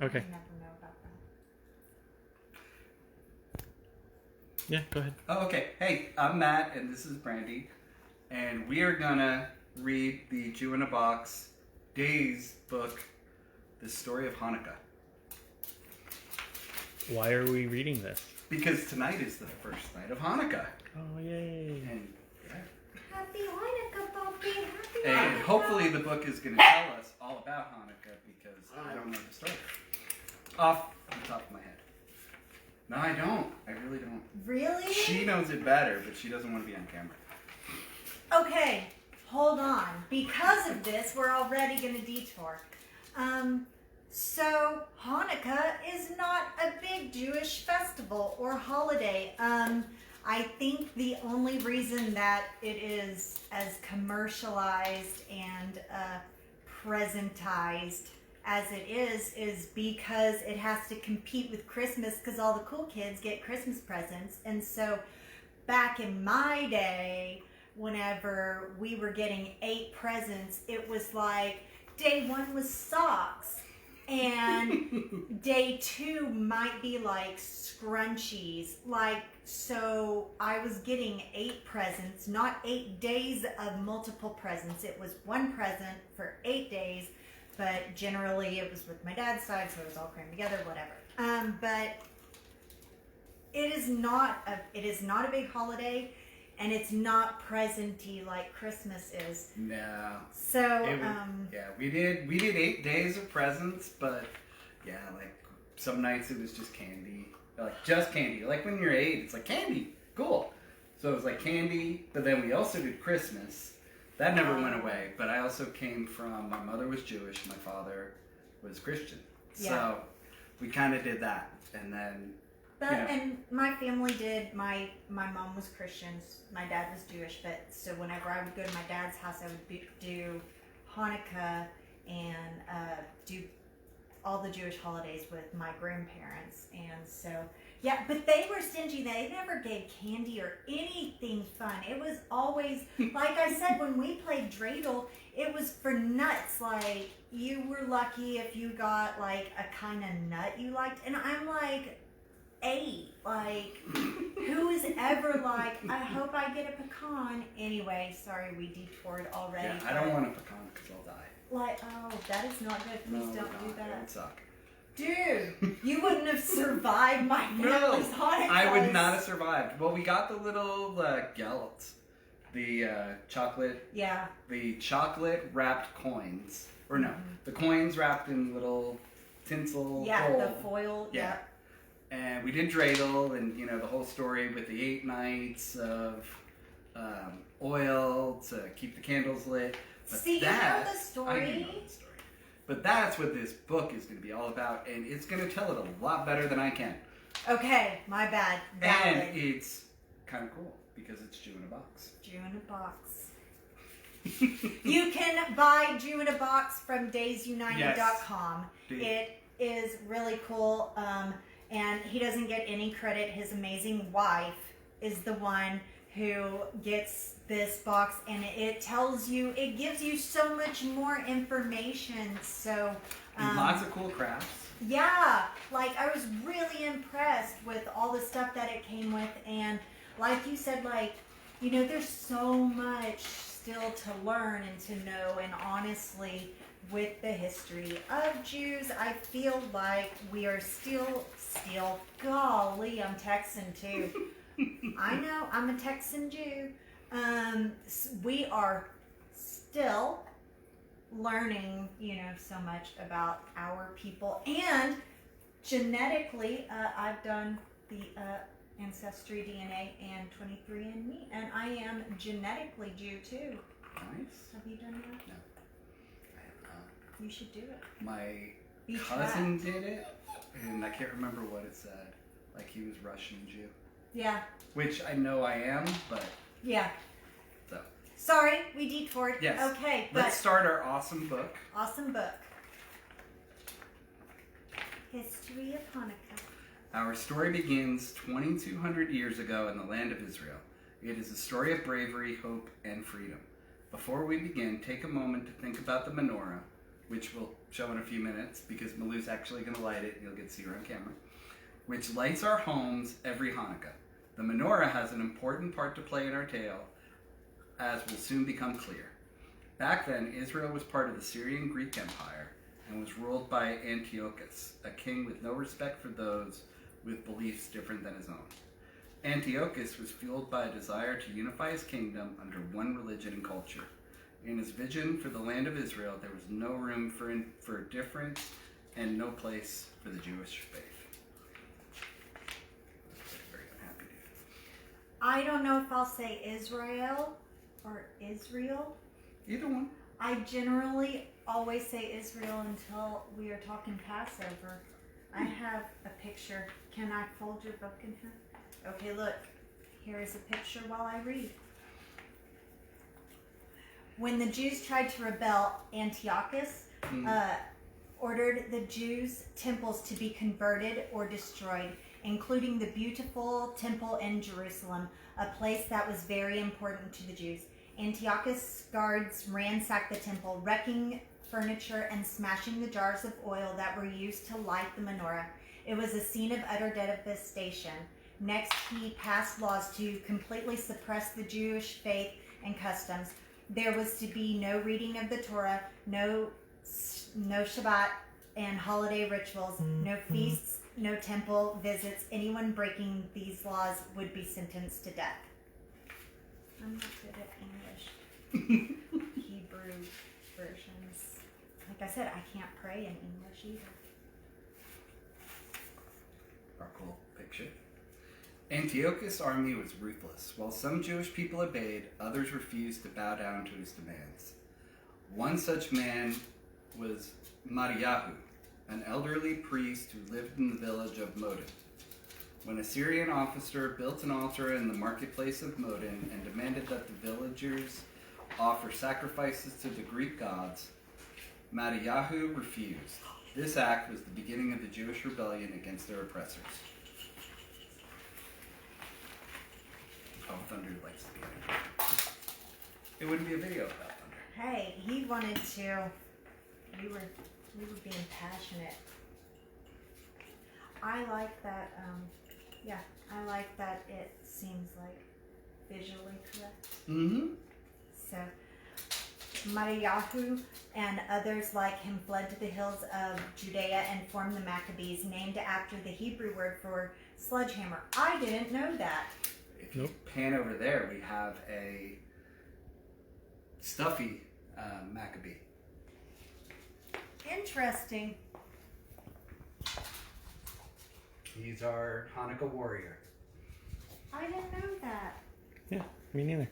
Okay. I never know about that. Yeah, go ahead. Oh, okay. Hey, I'm Matt, and this is Brandy, and we are gonna read the Jew in a Box Days book, The Story of Hanukkah. Why are we reading this? Because tonight is the first night of Hanukkah. Oh, yay. And, yeah. Happy Hanukkah, Poppy. Happy And Hanukkah. hopefully the book is going to tell us all about Hanukkah because I don't know the story. Off the top of my head. No, I don't. I really don't. Really? She knows it better, but she doesn't want to be on camera. Okay, hold on. Because of this, we're already going to detour. So Hanukkah is not a big Jewish festival or holiday. I think the only reason that it is as commercialized and presentized as it is because it has to compete with Christmas because all the cool kids get Christmas presents. And so back in my day, whenever we were getting 8 presents, it was like day 1 was socks. And day 2 might be like scrunchies. Like, so I was getting 8 presents, not 8 days of multiple presents. It was 1 present for 8 days, but generally it was with my dad's side, so it was all crammed together, whatever. But it is not a big holiday, and it's not present-y like Christmas is. No. So, yeah, we did 8 days of presents, but yeah, like some nights it was just candy. Like just candy. Like when you're 8, it's like candy. Cool. So it was like candy, but then we also did Christmas. That never went away, but I also came from, my mother was Jewish, my father was Christian. Yeah. So we kind of did that. And then but, and my family did, my mom was Christian, my dad was Jewish, but so whenever I would go to my dad's house, I would do Hanukkah and do all the Jewish holidays with my grandparents. And so, yeah, but they were stingy. They never gave candy or anything fun. It was always, like I said, when we played dreidel, it was for nuts. Like, you were lucky if you got, like, a kind of nut you liked. And I'm like 8. Like, who is ever like, I hope I get a pecan. Anyway, sorry, we detoured already. yeah, I don't want a pecan because I'll die. Like, oh, that is not good. Please don't do It that. would suck. Dude, you wouldn't have survived my family's Hanukkah. I would not have survived. Well, we got the little gelt, the chocolate. Yeah. The chocolate wrapped coins, or no, the coins wrapped in little tinsel. Yeah, foil. the foil. Yeah. And we did dreidel, and the whole story with the 8 nights of oil to keep the candles lit. But See, you know the story. I do know the story. But that's what this book is going to be all about, and it's going to tell it a lot better than I can. Okay, my bad. Valid. And it's kind of cool because it's Jew in a Box. Jew in a Box. You can buy Jew in a Box from daysunited.com. Yes. It is really cool, and he doesn't get any credit. His amazing wife is the one who gets this box, and it tells you, it gives you so much more information. So And lots of cool crafts. yeah, like I was really impressed with all the stuff that it came with, and like you said, like, there's so much still to learn and to know, and honestly, with the history of Jews, I feel like we are still, golly, I'm Texan too. I know, I'm a Texan Jew. We are still learning, so much about our people. And genetically, I've done the Ancestry DNA and 23andMe, and I am genetically Jew too. Nice. Have you done that? No, I have not. You should do it. My Be cousin trapped. did it, and I can't remember what it said. Like he was Russian Jew. Yeah. Which I know I am, but Yeah. so. Sorry, we detoured. Yes. Okay, Let's but start our awesome book. awesome book. History of Hanukkah. Our story begins 2,200 years ago in the land of Israel. It is a story of bravery, hope, and freedom. Before we begin, take a moment to think about the menorah, which will show in a few minutes because Malu's actually going to light it. You'll get to see her on camera. Which lights our homes every Hanukkah. The menorah has an important part to play in our tale, as will soon become clear. Back then, Israel was part of the Syrian Greek Empire and was ruled by Antiochus, a king with no respect for those with beliefs different than his own. Antiochus was fueled by a desire to unify his kingdom under one religion and culture. In his vision for the land of Israel, there was no room for difference and no place for the Jewish faith. Very unhappy dude. I don't know if I'll say Israel or Israel. Either one. I generally always say Israel until we are talking Passover. I have a picture. Can I fold your book in half? Okay, look. Here is a picture while I read. When the Jews tried to rebel, Antiochus ordered the Jews' temples to be converted or destroyed, including the beautiful temple in Jerusalem, a place that was very important to the Jews. Antiochus' guards ransacked the temple, wrecking furniture and smashing the jars of oil that were used to light the menorah. It was a scene of utter devastation. Next, he passed laws to completely suppress the Jewish faith and customs. There was to be no reading of the Torah, no Shabbat and holiday rituals, no feasts, no temple visits. Anyone breaking these laws would be sentenced to death. I'm not good at English. Hebrew versions. Like I said, I can't pray in English either. Our cool picture. Antiochus' army was ruthless. While some Jewish people obeyed, others refused to bow down to his demands. One such man was Mariahu, an elderly priest who lived in the village of Modin. When a Syrian officer built an altar in the marketplace of Modin and demanded that the villagers offer sacrifices to the Greek gods, Mariahu refused. This act was the beginning of the Jewish rebellion against their oppressors. Oh, Thunder likes to be in it. It wouldn't be a video without Thunder. Hey, he wanted to. We were being passionate. I like that. I like that. It seems like visually correct. Mm-hmm. So, Mariahu and others like him fled to the hills of Judea and formed the Maccabees, named after the Hebrew word for sledgehammer. I didn't know that. If you pan over there, we have a stuffy Maccabee. Interesting. He's our Hanukkah warrior. I didn't know that. Yeah, me neither.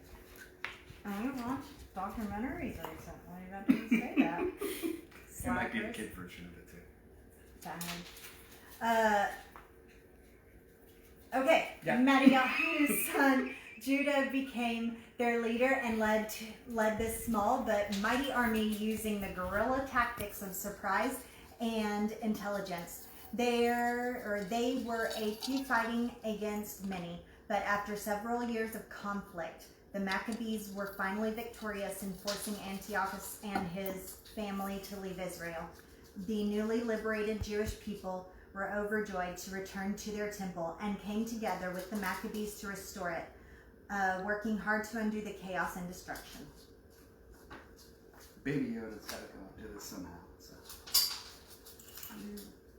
I watched documentaries recently that didn't say that. It might be a kid version of it too. Bad. Okay, Yeah. Mariahu's son Judah became their leader and led this small but mighty army using the guerrilla tactics of surprise and intelligence. They were a few fighting against many, but after several years of conflict, the Maccabees were finally victorious in forcing Antiochus and his family to leave Israel. The newly liberated Jewish people were overjoyed to return to their temple and came together with the Maccabees to restore it, working hard to undo the chaos and destruction. Baby Yoda's got to go into this somehow. So.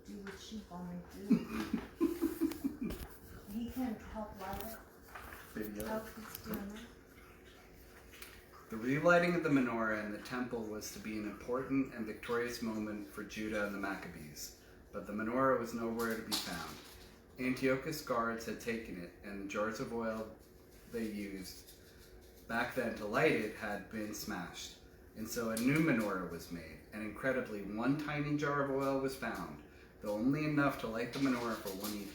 Do what she wanted to do. He can help light it. Baby Yoda. Oh, he's doing that. The relighting of the menorah in the temple was to be an important and victorious moment for Judah and the Maccabees, but the menorah was nowhere to be found. Antiochus' guards had taken it, and the jars of oil they used back then to light it had been smashed, and so a new menorah was made, and incredibly, one tiny jar of oil was found, though only enough to light the menorah for one evening.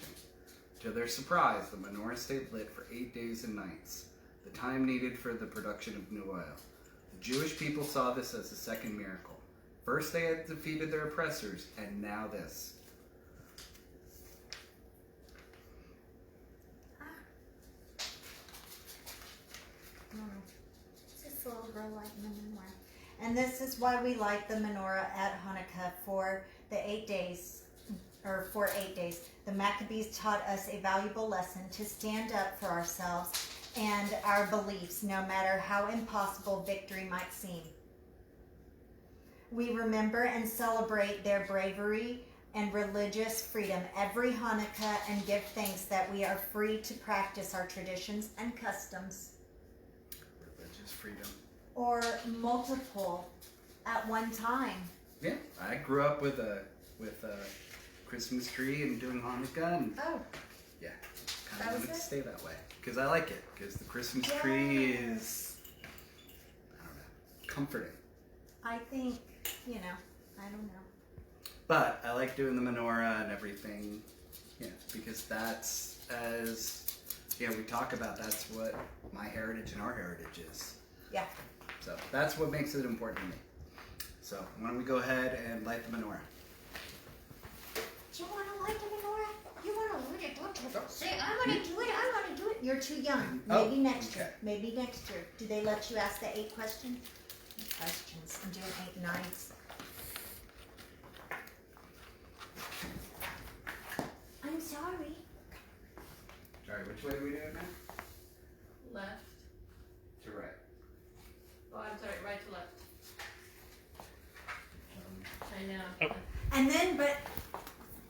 To their surprise, the menorah stayed lit for 8 days and nights, the time needed for the production of new oil. The Jewish people saw this as a second miracle. First they had defeated their oppressors, and now this. It's just a little girl lighting the menorah. And this is why we light the menorah at Hanukkah for the 8 days, or for 8 days. The Maccabees taught us a valuable lesson to stand up for ourselves and our beliefs, no matter how impossible victory might seem. We remember and celebrate their bravery and religious freedom every Hanukkah and give thanks that we are free to practice our traditions and customs. Religious freedom. Or multiple at one time. Yeah, I grew up with a Christmas tree and doing Hanukkah, and yeah, kind of wanted to stay that way because I like it because the Christmas tree is, I don't know, comforting. I think, I don't know. But I like doing the menorah and everything, because that's, as we talk about, that's what my heritage and our heritage is. Yeah. So that's what makes it important to me. So why don't we go ahead and light the menorah? Do you want to light the menorah? You want to light it? Don't say, I want to do it, I want to do it. You're too young. Maybe next year. Maybe next year. Do they let you ask the 8 questions? I'm doing 8 nights. I'm sorry. Sorry, which way do we do it now? Left. To right. Oh, I'm sorry, right to left. I know. Oh. And then, but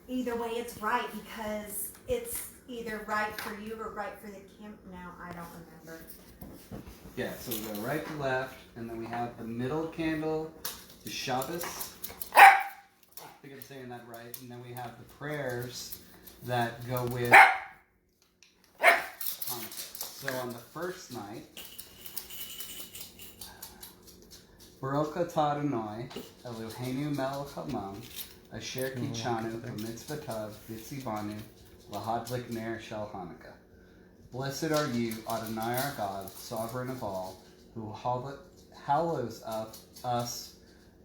either way, it's right because it's either right for you or right for the camp. Now, I don't remember. Yeah, so we go right to left, and then we have the middle candle, the Shabbos. I think I'm saying that right. And then we have the prayers that go with Hanukkah. So on the first night, Baruch atah Adonai Eloheinu melech haolam asher kichanu b'mitzvotav v'tzivanu lahadlik ner shel Hanukkah. Blessed are you, Adonai our God, sovereign of all, who hallows us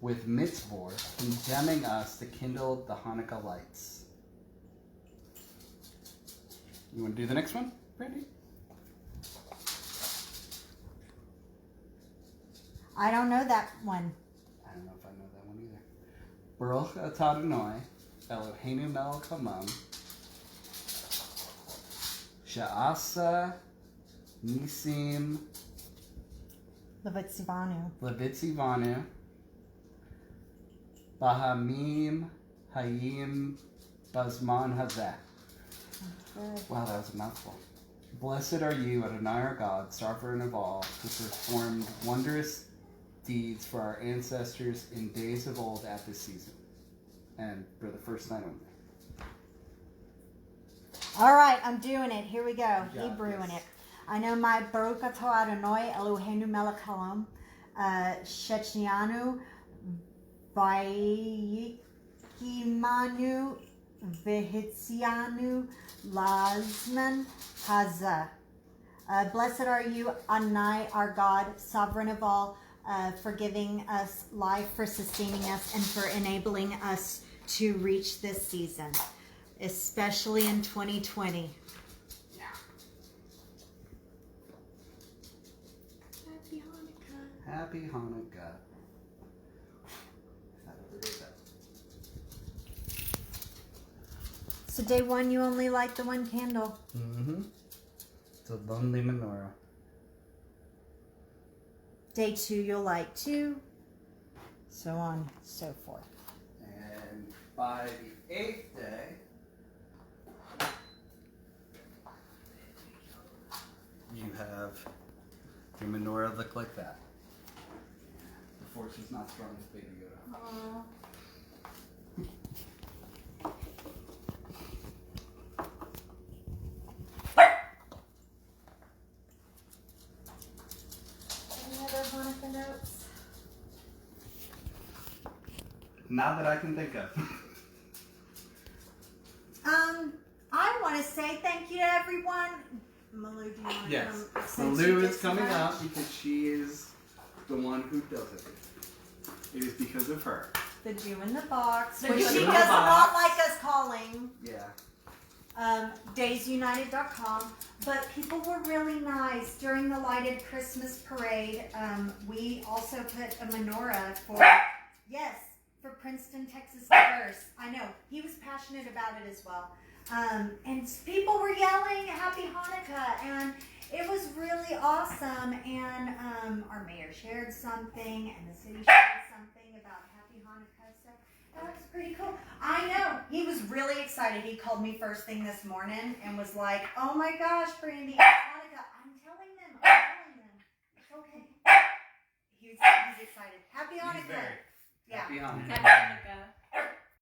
with mitzvot, condemning us to kindle the Hanukkah lights. You want to do the next one, Brandy? I don't know that one. I don't know if I know that one either. Baruch atah Adonai Eloheinu melech haolam she'asa nisim levitzivanu bahamim hayim bazman hazeh. Wow, that was a mouthful. Blessed are you, Adonai our God, sovereign of all, who performed wondrous deeds for our ancestors in days of old at this season, and for the first night only. All right, I'm doing it. Here we go. Yeah, Hebrewing yes. it. I know my Baruch atah Adonai Eloheinu melech haolam Shechnianu Vayikimanu Vehitzianu Lazman Hazeh. Blessed are you, Adonai, our God, sovereign of all, for giving us life, for sustaining us, and for enabling us to reach this season, especially in 2020. Yeah. Happy Hanukkah. Happy Hanukkah. So day 1, you only light the one candle. Mm-hmm. It's a lonely menorah. Day 2, you'll light 2. So on, so forth. And by the 8th day, you have your menorah look like that. The force is not strong as Baby Yoda. Aww. Any other Hanukkah notes? Not that I can think of. I want to say thank you to everyone. Malou, do you want to Yes. come? Since you Malou did is so coming much? up because she is the one who does it. It is because of her. The Jew in the box, The which Jew she in does the not box. like us calling. Yeah. daysunited.com. But people were really nice during the lighted Christmas parade. We also put a menorah for Princeton, Texas Diverse. I know he was passionate about it as well. And people were yelling "Happy Hanukkah," and it was really awesome. And our mayor shared something, and the city shared something about Happy Hanukkah. So that was pretty cool. I know he was really excited. He called me first thing this morning and was like, "Oh my gosh, Brandy, it's Hanukkah!" I'm telling them. It's okay. He's excited. Happy Hanukkah. Happy Hanukkah. Happy Hanukkah.